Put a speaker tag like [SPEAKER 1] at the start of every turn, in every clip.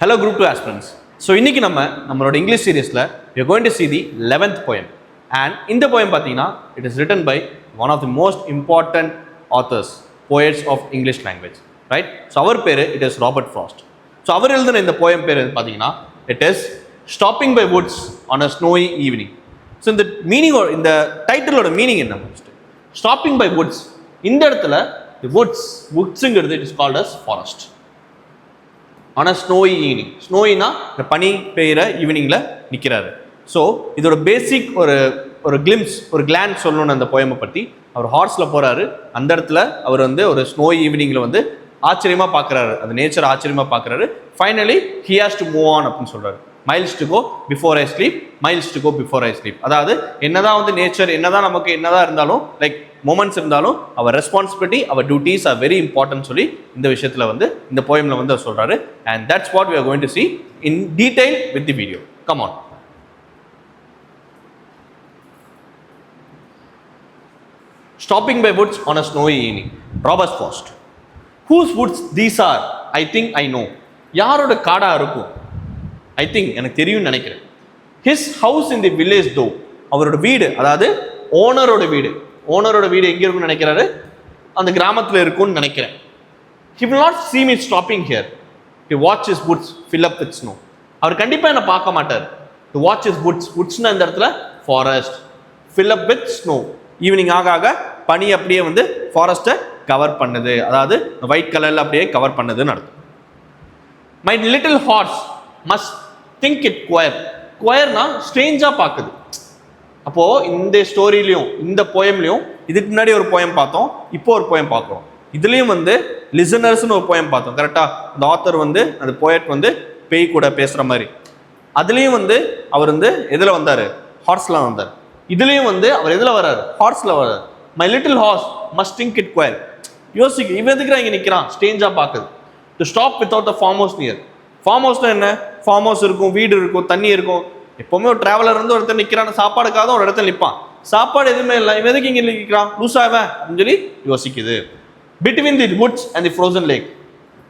[SPEAKER 1] Hello Group 2 aspirants. So இன்னைக்கு நம்மளோட English seriesல we are going to see the 11th poem. And in the poem பார்த்தீங்கன்னா it is written by one of the most important authors, poets of English language, right? So அவர் பேரு it is Robert Frost. So அவர் எழுதின இந்த poem பேரு பார்த்தீங்கன்னா it is Stopping by Woods on a Snowy Evening. So இந்த meaning இந்த டைட்டிலோட meaning என்ன? Stopping by Woods. இந்த இடத்துல the woodsங்கிறது it is called as forest. On a snowy evening. Snowyனா இந்த பனி பெய்கிற ஈவினிங்கில் நிற்கிறாரு. ஸோ இதோட பேசிக் ஒரு கிளிம்ஸ் ஒரு கிளான்ஸ் சொல்லணும்னு அந்த போயமை பற்றி. அவர் ஹார்ஸில் போகிறாரு. அந்த இடத்துல அவர் ஒரு ஸ்னோய் ஈவினிங்கில் ஆச்சரியமாக பார்க்குறாரு. அந்த நேச்சர் ஆச்சரியமாக பார்க்குறாரு. Finally he has to move on அப்படின்னு சொல்கிறாரு. Miles to go before I sleep, miles to go before I sleep. அதாவது என்னதான் நேச்சர் என்னதான் நமக்கு என்னதான் இருந்தாலும் லைக் மொமெண்ட்ஸ் இருந்தாலும் அவர் ரெஸ்பான்சிபிலிட்டி அவர் டியூட்டிஸ் ஆர் வெரி இம்பார்ட்டன்ட் சொல்லி இந்த விஷயத்தில் இந்த போயமில் அவர் சொல்கிறாரு. And that's what we are going to see in detail with the video. Come on. Stopping by woods on a snowy evening. Robert Frost. Whose woods these are? I think I know. யாரோட காடா இருக்கும்? I think எனக்கு தெரியும்னு நினைக்கிறேன். His house in the village though. அவரோட வீடு அதாவது ஓனரோட வீடு எங்கே இருக்குன்னு நினைக்கிறாரு? அந்த கிராமத்தில் இருக்கும்னு நினைக்கிறேன். He will not see me stopping here. He watch his woods fill up with snow. அவர் கண்டிப்பாக என்னை பார்க்க மாட்டார். To watch his woodsனா இந்த இடத்துல forest fill up with snow. Evening ஆக பனி அப்படியே ஃபாரஸ்ட்டை கவர் பண்ணுது. அதாவது ஒயிட் கலரில் அப்படியே கவர் பண்ணுதுன்னு அர்த்தம். My little horse must think it queerனா ஸ்ட்ரேஞ்சாக பார்க்குது. அப்போது இந்த ஸ்டோரிலையும் இந்த போயம்லையும் இதுக்கு முன்னாடி ஒரு போயம் பார்த்தோம், இப்போ ஒரு போயம் பார்க்குறோம். இதுலேயும் லிசனர்ஸ்னு ஒரு போயம் பார்த்தோம். கரெக்டாக அந்த ஆத்தர் அந்த போயட் பேய் கூட பேசுகிற மாதிரி. அதுலேயும் அவர் எதில் வந்தார்? ஹார்ஸில் வந்தார். இதுலேயும் அவர் எதில் வர்றாரு? ஹார்ஸில் வர்றாரு. My little horse must think it queer. யோசிக்கு இவன் எதுக்குறா இங்கே நிற்கிறான்? ஸ்ட்ரேஞ்சாக பார்க்குது. To stop without the farmhouse near. Farm ஹவுஸ்னா என்ன? ஃபார்ம் ஹவுஸ் இருக்கும், வீடு இருக்கும், தண்ணி இருக்கும். எப்போவுமே ஒரு டிராவலர் ஒரு இடத்துல நிற்கிறான், சாப்பாடுக்காக ஒரு இடத்துல நிற்பான். சாப்பாடு எதுவுமே இல்லை, இவன் எதுக்கு இங்கே நிற்கிறான்? லூசாவன் அப்படின்னு சொல்லி யோசிக்குது. Between the woods and the frozen lake.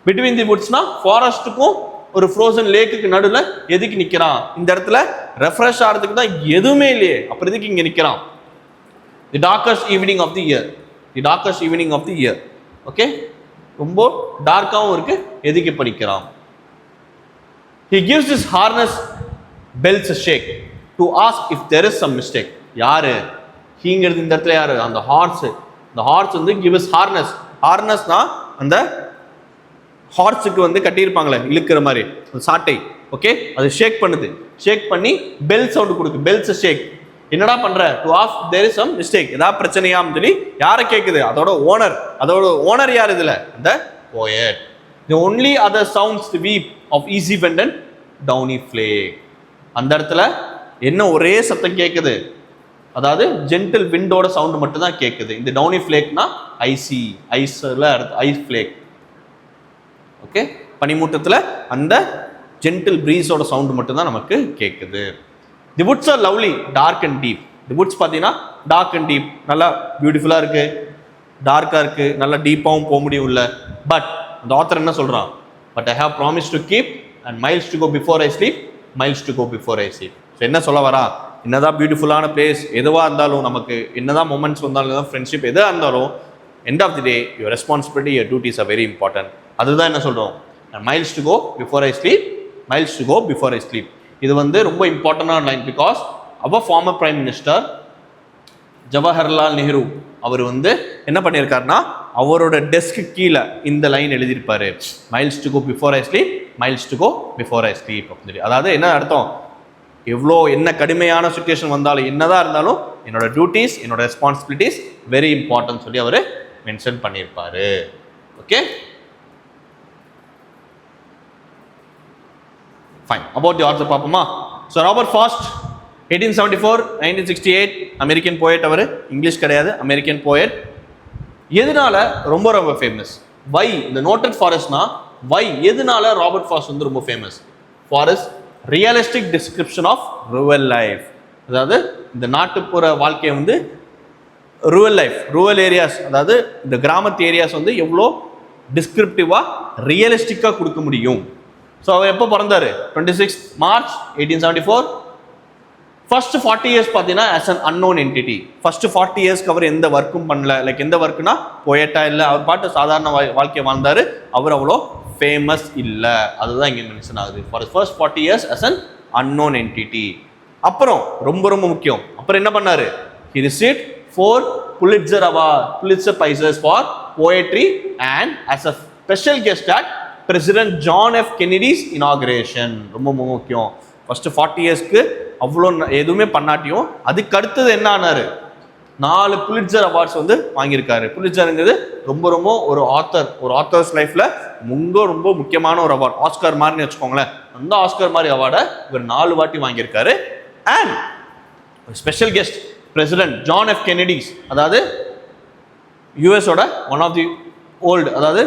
[SPEAKER 1] Between the வுட்ஸ்னா ஃபாரஸ்ட்டுக்கும் ஒரு ஃப்ரோசன் லேக்குக்கு நடுவில் எதுக்கு நிற்கிறான்? இந்த இடத்துல ரெஃப்ரெஷ் ஆகிறதுக்கு தான் எதுவுமே இல்லையே, அப்புறம் எதுக்கு இங்கே நிற்கிறான்? The darkest evening of the year. The darkest evening of the year. Okay, ரொம்ப டார்க்காகவும் இருக்கு, எதுக்கு இப்போ நிற்கிறான்? He gives his harness bells a shake to ask if there is some mistake. யாரு ஹீங்கிறது இந்த இடத்துல யாரு? அந்த ஹார்ஸ். இந்த ஹார்ஸ் give his harness. ஹார்னஸ்னா அந்த ஹார்ஸுக்கு கட்டியிருப்பாங்களே இழுக்கிற மாதிரி அந்த சாட்டை. ஓகே, அது ஷேக் பண்ணுது. ஷேக் பண்ணி பெல் சவுண்ட் கொடுக்கு. Bells shake. என்னடா பண்ற? To ask there is some mistake. ஏதாவது பிரச்சனையான்னு சொல்லி யாரை கேட்குது? அதோட ஓனர் யார் இதுல? அந்த poet. The only other sounds the weep of easy wind and downy flake. அந்த இடத்துல என்ன ஒரே சத்தம் கேட்குது? அதாவது ஜென்டில் விண்டோட சவுண்டு மட்டும் தான் கேட்குது. இந்த டவுனி ஃப்ளேக்னா ஐஸில் ஐஸ் ஃப்ளேக். ஓகே, பனிமூட்டத்தில் அந்த ஜென்டில் ப்ரீஸோட சவுண்டு மட்டும் தான் நமக்கு கேட்குது. The woods are lovely dark and deep. The woods பார்த்தீங்கன்னா டார்க் அண்ட் டீப், நல்லா பியூட்டிஃபுல்லாக இருக்குது, டார்க்காக இருக்குது, நல்லா டீப்பாகவும் போக முடியும் இல்லை. பட் அந்த ஆத்தர் என்ன சொல்கிறான்? But I have promise to keep and miles to go before I sleep, miles to go before I sleep. So என்ன சொல்ல வரா? என்னதான் பியூட்டிஃபுல்லான பிளேஸ் எதுவாக இருந்தாலும், நமக்கு என்னதான் மொமெண்ட்ஸ் வந்தாலும், ஃப்ரெண்ட்ஷிப் எதாக இருந்தாலும், end of the day your responsibility, your duties are very important. அதுதான் என்ன சொல்கிறோம்? Miles to go before I sleep, miles to go before I sleep. இது ரொம்ப இம்பார்ட்டண்டான லைன். பிகாஸ் அவர் former prime minister Jawaharlal Nehru அவர் என்ன பண்ணியிருக்காருன்னா, அவரோட டெஸ்க்கு கீழே இந்த லைன் எழுதியிருப்பாரு. Miles to go before I sleep, miles to go before I sleep அப்படின்னு சொல்லி. அதாவது என்ன அர்த்தம்? எவ்வளோ என்ன கடுமையான சுச்சுவேஷன் வந்தாலும், என்னதான் இருந்தாலும், என்னோட டியூட்டிஸ், என்னோட ரெஸ்பான்சிபிலிட்டிஸ் வெரி இம்பார்ட்டன்ட் சொல்லி அவர் மென்ஷன் பண்ணியிருப்பாரு. Okay, fine. About the author பார்ப்போமா? So Robert Frost 1874 1968 American poet. அவர் இங்கிலீஷ் கிடையாது, அமெரிக்கன் போயட். எதனால ரொம்ப ரொம்ப ஃபேமஸ்? வை இந்த நோட்டட் ஃபாரஸ்ட்னா வை? எதனால ராபர்ட் ஃபாஸ்ட் ரொம்ப famous? Frost realistic description of rural life. அதாவது இந்த நாட்டுப்புற வாழ்க்கையை ரூரல் லைஃப், ரூரல் ஏரியாஸ், அதாவது இந்த கிராமத்து ஏரியாஸ் எவ்வளோ டிஸ்கிரிப்டிவாக ரியலிஸ்டிக்காக கொடுக்க முடியும். ஸோ அவர் எப்போ பிறந்தாரு? 26 March 1874. ஃபர்ஸ்ட் 40 years பார்த்தீங்கன்னா as an unknown entity. First 40 yearsக்கு அவர் எந்த ஒர்க்கும் பண்ணல. லைக் எந்த ஒர்க்குனா போயட்டா இல்லை, அவர் பாட்டு சாதாரண வாழ்க்கையை வாழ்ந்தாரு. அவர் அவ்வளோ ஃபேமஸ் இல்லை, அதுதான் இங்கே மென்ஷன் ஆகுது. For first 40 years as an unknown entity. அப்புறம் ரொம்ப ரொம்ப முக்கியம், அப்புறம் என்ன பண்ணாரு? He received 4 Pulitzer prizes for poetry and as a special guest at President John F. Kennedy's inauguration. ரொம்ப முக்கியம். ஃபர்ஸ்ட் 40 yearsக்கு அவ்வளோ எதுவுமே பண்ணாட்டியும் அதுக்கு அடுத்தது என்ன ஆனாரு? 4 Pulitzer அவார்ட்ஸ் வந்து வாங்கியிருக்காரு. புலிட்சருங்கிறது ரொம்ப ரொம்ப ஒரு ஆத்தர்ஸ் லைஃப்ல ரொம்ப முக்கியமான ஒரு அவார்ட். ஆஸ்கர் மாதிரின்னு வச்சுக்கோங்களேன். அந்த ஆஸ்கர் மாதிரி அவார்டை இவர் 4 வாட்டி வாங்கியிருக்காரு. And special guest president John F Kennedy's, அதாவது யூஎஸோட ஒன் ஆஃப் தி ஓல்டு, அதாவது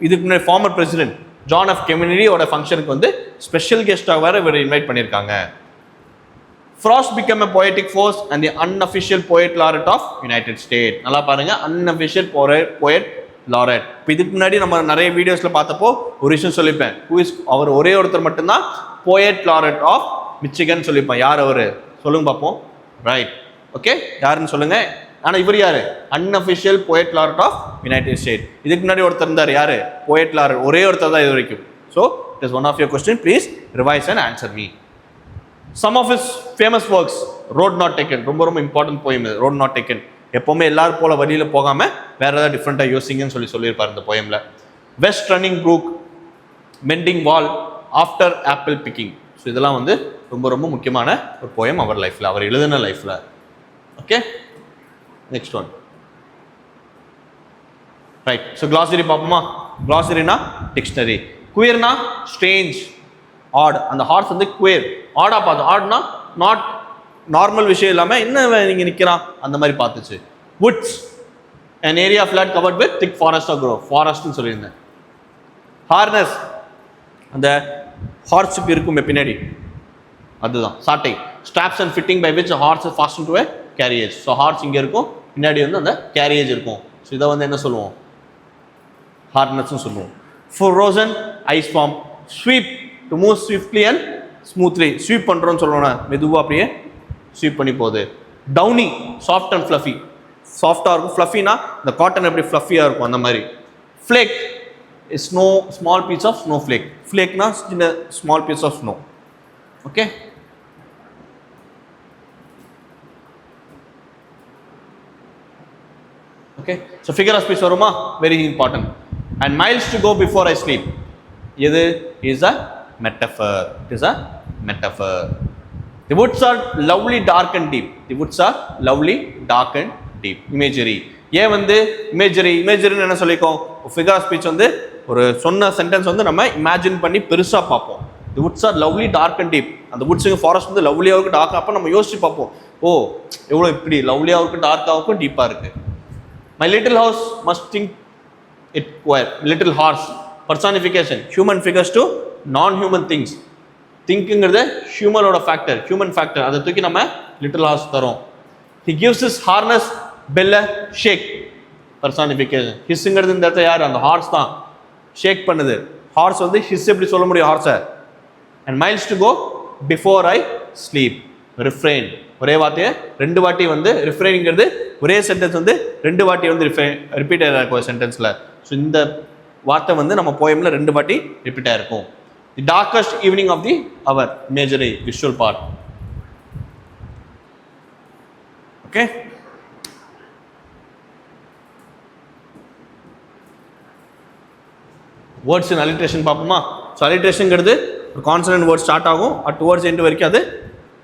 [SPEAKER 1] இதுக்கு முன்னாடி ஃபார்மர் பிரசிடென்ட் ஜான் எஃப் கென்னடியோட ஃபங்க்ஷனுக்கு வந்து ஸ்பெஷல் கெஸ்டாக வேற இவர் இன்வைட் பண்ணியிருக்காங்க. Frost became a poetic force and the unofficial poet laureate of United States. நல்லா பாருங்க, unofficial poet laureate. இப்போ இதுக்கு முன்னாடி நம்ம நிறைய வீடியோஸ்ல பார்த்தப்போ ஒரு விஷயம் சொல்லிப்பேன். அவர் ஒரே ஒருத்தர் மட்டும்தான் poet laureate of Michigan சொல்லிப்பேன். யார் அவரு சொல்லுங்க பார்ப்போம். ரைட், ஓகே, யாருன்னு சொல்லுங்க. ஆனா இவர் யாரு? unofficial poet laureate of United States. இதுக்கு முன்னாடி ஒருத்தர் இருந்தார். யாரு? poet laureate ஒரே ஒருத்தர் தான் இது வரைக்கும். So it is one of your question. Please revise and answer me. Some of his famous works, Road Not Taken, ரொம்ப ரொம்ப இம்பார்ட்டன்ட் போயம் இது. Road Not Taken எப்பவுமே எல்லாரும் போல வழியில போகாம வேற ஏதாவது டிஃப்ரெண்டா யோசிங்கன்னு சொல்லியிருப்பார் இந்த போயம்ல. West running brook, mending wall, after apple picking. So இதெல்லாம் வந்து ரொம்ப ரொம்ப முக்கியமான ஒரு போயம் அவர் லைஃப்ல, அவர் எழுதின லைஃப்ல. Okay, next one. Right, so glossary பார்ப்போமா? கிளாசரினா டிக்ஷனரி. குயர்னா ஸ்ட்ரேஞ்ச், ஆட். அந்த ஹார்ஸ் வந்து குயர், ஆடா பார்த்தோம். ஆட்னா நாட் நார்மல் விஷயம் இல்லாமல் என்ன நீங்க நிற்கிறான் அந்த மாதிரி பார்த்துச்சு. Woods, an area flat covered with thick forest or grove, ஃபாரஸ்ட்னு சொல்லியிருந்தேன். ஹார்னஸ், அந்த ஹார்ஸுக்கு இருக்கும் பின்னாடி, அதுதான் சாட்டை. Straps and fitting by which horse fasten to a carriage. So horse இங்கே இருக்கும், பின்னாடி வந்து அந்த கேரியேஜ் இருக்கும். ஸோ இதை வந்து என்ன சொல்லுவோம்? ஹார்னஸ்ன்னு சொல்லுவோம். frozen ice form, sweep to move swiftly and smoothly. Sweep பண்ணுறோன்னு சொல்லணும்னா மெதுவாக அப்படியே ஸ்வீப் பண்ணி போகுது. டவுனி, சாஃப்ட் அண்ட் ஃப்ளஃபி, சாஃப்டாக இருக்கும். ஃப்ளஃபினா இந்த காட்டன் எப்படி ஃப்ளஃபியாக இருக்கும் அந்த மாதிரி. Flake is snow, small piece of snowflake. ஃப்ளேக்னா சின்ன small piece of snow. Okay, okay. So figure of speech வருமா? Very important. And miles to go before I sleep. எது? Is a metaphor. It is a metaphor. The woods are lovely dark and deep. The woods are lovely dark and deep. Imagery. ஏன் வந்து இமேஜரின்னு என்ன சொல்லிக்கோம்? Figure of speech வந்து ஒரு சொன்ன sentence வந்து நம்ம imagine பண்ணி பெருசாக பார்ப்போம். The woods are lovely dark and deep. அந்த வுட்ஸுங்க ஃபாரஸ்ட் வந்து லவ்லியாக இருக்கும், டார்க்காக. அப்போ நம்ம யோசிச்சு பார்ப்போம், ஓ எவ்வளோ இப்படி லவ்லியாக இருக்கும், டார்க்காக இருக்கும், டீப்பாக இருக்குது. My little house must think it queer. Little horse, personification, human figures to non human things. திங்க்குங்கிறது ஹியூமனோட ஃபேக்டர், ஹியூமன் ஃபேக்டர். அதை தூக்கி நம்ம லிட்டில் ஹார்ஸ் தரோம். ஹி கிவ்ஸ் ஹிஸ் ஹார்னஸ் பெல்ல ஷேக், பர்சானிஃபிகேஷன். ஹிஸ்ஸுங்கிறது இந்த இடத்துல யார்? அந்த ஹார்ஸ் தான் ஷேக் பண்ணுது. ஹார்ஸ் வந்து ஹிஸ் எப்படி சொல்ல முடியும் ஹார்ஸை? And miles to go before I sleep. Refrain, ஒரே வார்த்தையை 2 வாட்டி வந்து ரிஃப்ரெயின்ங்கிறது ஒரே சென்டென்ஸ் வந்து 2 வாட்டி வந்து ரிப்பீட் ஆகிருக்கும் சென்டென்ஸில். ஸோ இந்த வார்த்தை வந்து நம்ம போயமில் 2 வாட்டி ரிப்பீட் ஆகிருக்கும். The darkest evening of the hour, imagery, visual part. Okay, words in alliteration பார்ப்போமா? ஸோ alliterationங்கிறது ஒரு கான்சனன்ட் வேர்ட் ஸ்டார்ட் ஆகும், டுவர்ட்ஸ் எண்ட் வரைக்கும் அது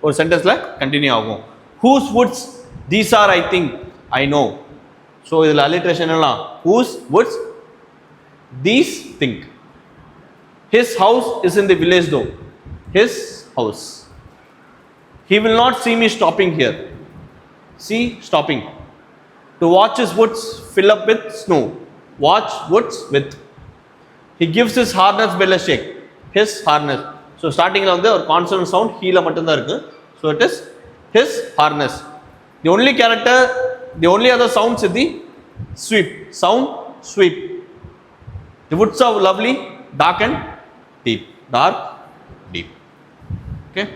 [SPEAKER 1] ஒரு சென்டென்ஸில் கண்டினியூ ஆகும். Whose woods these are I think I know. So இதில் alliteration எல்லாம் whose woods these think. His house is in the village though. His house. He will not see me stopping here. See, stopping. To watch his woods fill up with snow. Watch woods with. He gives his harness bell a shake. His harness. So starting la ஒரு consonant sound he la மட்டும் தான் இருக்கு. So it is his harness. The only character, the only other sounds is the sweep. Sound, sweep. The woods are lovely, dark and deep. dark, deep. Okay.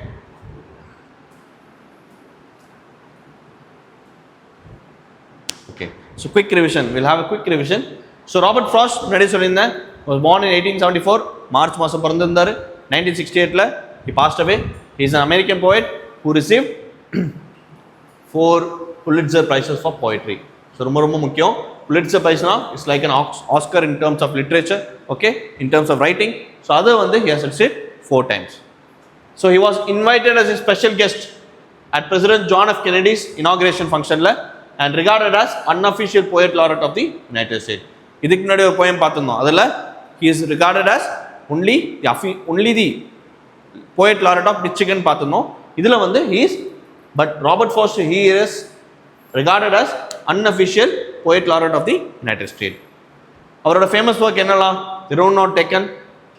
[SPEAKER 1] Okay. So quick revision. We'll have a quick revision. So Robert Frost, முன்னாடி சொல்லியிருந்தேன், was born in 1874, March மாதம் பிறந்திருந்தார். 1968 he passed away. He is an American poet who received 4 Pulitzer prizes for poetry. So ரொம்ப ரொம்ப முக்கியம். Pulitzer prize na is like an Oscar in terms of literature, okay, in terms of writing. So other வந்து he has received 4 times. So he was invited as a special guest at President John F. Kennedy's inauguration function and regarded as unofficial poet laureate of the United States. இதுக்கு முன்னாடி ஒரு poem பார்த்திருந்தோம். அதில் he is regarded as only the poet laureate of Michigan பார்த்திருந்தோம். இதில் வந்து he is, but Robert Frost he is regarded as unofficial poet laureate of the United States. அவரோட famous work என்னலாம்? The Road Not Taken,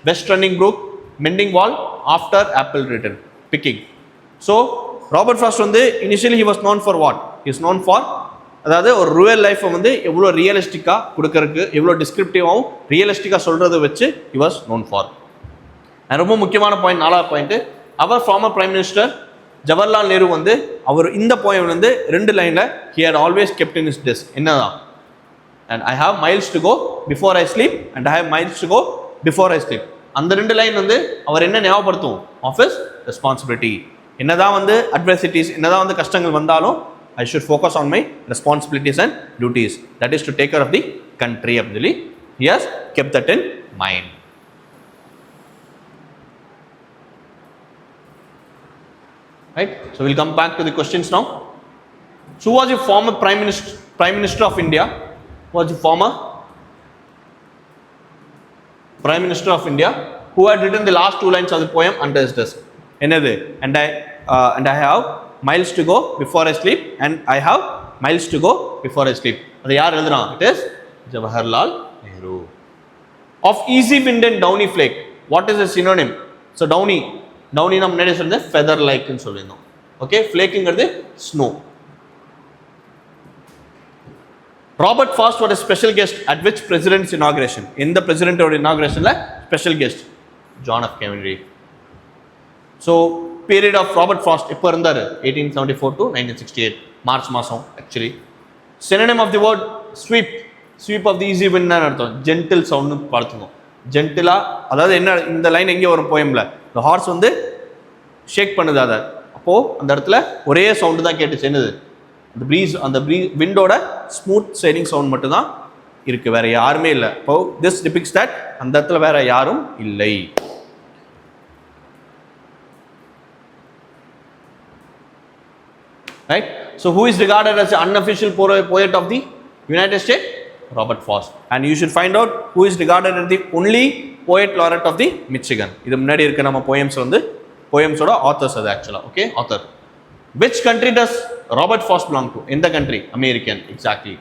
[SPEAKER 1] West Running Brook, Mending Wall, After Apple Written, Picking. So Robert Frost வந்து initially he was known for what? He is known for, அதாவது ஒரு rural லைஃப்பை வந்து எவ்வளோ ரியலிஸ்டிக்காக கொடுக்கறதுக்கு, எவ்வளோ டிஸ்கிரிப்டிவாகவும் ரியலிஸ்டிக்காக சொல்கிறத வச்சு he was known for. ரொம்ப முக்கியமான பாயிண்ட், 4வது பாயிண்ட், அவர் former prime minister Jawaharlal Nehru வந்து அவர் இந்த போயம் வந்து 2 லைனில் he had always kept in his desk. என்னதான்? And I have miles to go before I sleep and I have miles to go before I sleep. அந்த 2 line வந்து அவர் என்ன ஞாபகப்படுத்தும்? Of his responsibility. என்னதான் வந்து அட்வர்சிட்டிஸ், என்னதான் வந்து கஷ்டங்கள் வந்தாலும் I should focus on my responsibilities and duties. That is to take care of the country. Actually, he has kept that in mind. Right. So we'll come back to the questions now. So who was the former Prime Minister of India? Who was the former Prime Minister of India who had written the last 2 lines of the poem under his desk? Another. And I have miles to go before I sleep and I have miles to go before I sleep. அது யார் எழுதுறா? It is Jawaharlal Nehru. Of easy wind and downy flake, what is a synonym? So downy நம்ம முன்னாடி சொல்றது feather like ன்னு சொல்லிருந்தோம். Okay, flakeங்கிறது snow. Robert Frost was a special guest at which president's inauguration? In the president or inaugurationல special guest John F. Kennedy. So period of Robert Frost எப்போ இருந்தார்? 1874 to 1968, March மாதம். Actually synonym of the word sweep of the easy wind அர்த்தம் gentle sound பார்த்துக்கோங்க. ஜென்டிலாக, அதாவது என்ன இந்த line எங்கே வரும் போயமில்? இந்த ஹார்ஸ் வந்து ஷேக் பண்ணுது, அதை அப்போது அந்த இடத்துல ஒரே சவுண்டு தான் கேட்டுச்சு. என்னது? அந்த விண்டோட ஸ்மூத் சைடிங் சவுண்ட் மட்டும்தான் இருக்குது, வேறு யாருமே இல்லை. இப்போது திஸ் டிபிக்ஸ் தட் அந்த இடத்துல வேறு யாரும் இல்லை. Right? So who is regarded as the unofficial poet of the United States? Robert Frost. And you should find out who is regarded as the only poet laureate of the Michigan. இது முன்னாடி இருக்க நம்ம poems வந்து poemsோட authors அது actually. Okay, author. Which country does Robert Frost belong to? In the country American. Exactly.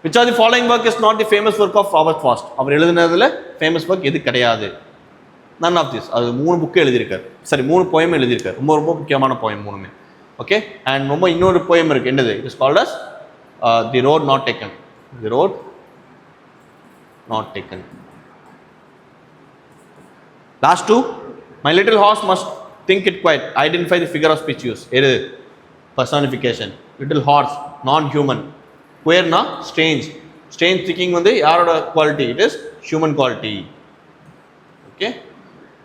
[SPEAKER 1] Which of the following work is not the famous work of Robert Frost? Our எழுதினதுல famous work எது கிடையாது? None of this. அது 3 book எழுதியிருக்கார். சரி, 3 poem எழுதியிருக்கார். ரொம்ப ரொம்ப முக்கியமான poem மூணுமே. Okay, and ரொம்ப இன்னொரு poem இருக்கு. என்னது? It is called as The Road Not Taken. The Road Not Taken. Last 2. My little horse must think it quiet. Identify the figure of speech use. Personification. Little horse, non-human. Queer na strange. Strange thinking வந்து யாரோட quality? It is human quality. Okay.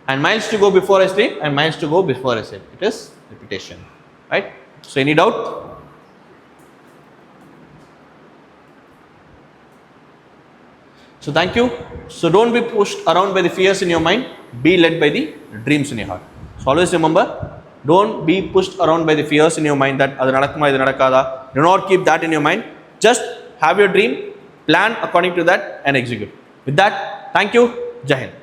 [SPEAKER 1] And miles to go before I sleep and miles to go before I sleep. It is repetition. Right? So any doubt? So thank you. So don't be pushed around by the fears in your mind. Be led by the dreams in your heart. So always remember, don't be pushed around by the fears in your mind that adu nadakuma idu nadakada. Do not keep that in your mind. Just have your dream, plan according to that and execute. With that, thank you. Jai Hind.